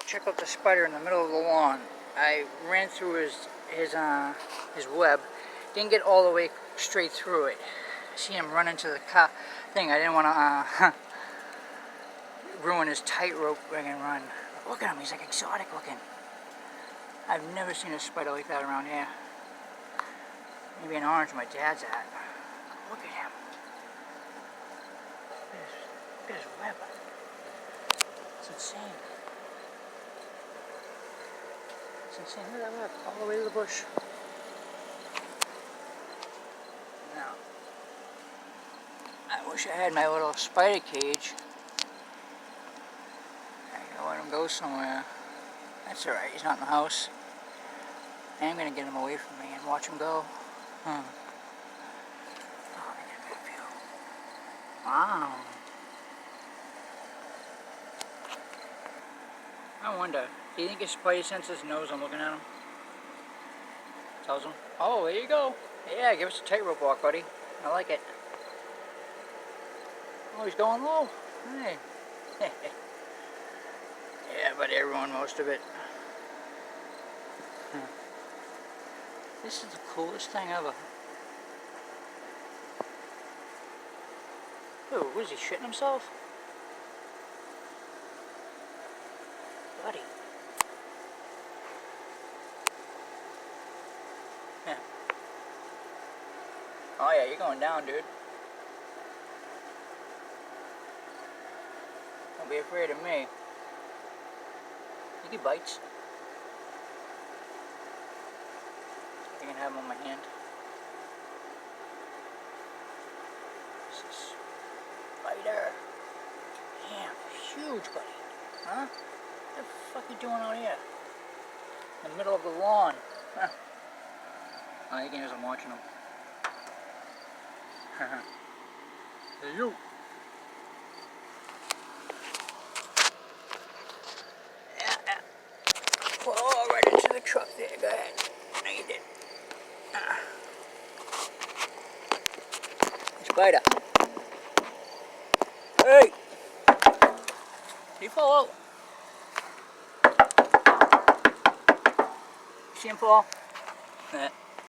check out the spider in the middle of the lawn. I ran through his web. Didn't get all the way straight through it. See him run into the car thing. I didn't want to ruin his tightrope friggin' run. Look at him, he's like exotic looking. I've never seen a spider like that around here. Maybe an orange my dad's at. Look at him. Look at his web. It's insane. It's insane. Look at that web, all the way to the bush. Now, I wish I had my little spider cage. I gotta let him go somewhere. That's alright, he's not in the house. I am gonna get him away from me and watch him go. Oh, I get a good view. Wow. I wonder, do you think his spidey senses knows I'm looking at him? Tells him, oh, there you go. Yeah, give us a tightrope walk, buddy. I like it. Oh, he's going low. Hey. Yeah, but I ruined most of it. This is the coolest thing ever. Ooh, was he shitting himself? Buddy. Yeah. Oh yeah, you're going down, dude. Don't be afraid of me. He bites. I can have him on my hand. This is spider. Damn, huge, buddy. Huh? What the fuck are you doing out here? In the middle of the lawn. Huh. Oh, you can hear I'm watching him. Hey, you. Yeah. Oh, right into the truck there. Go ahead. No, you did. Spider. Hey! Did he fall out? See him fall?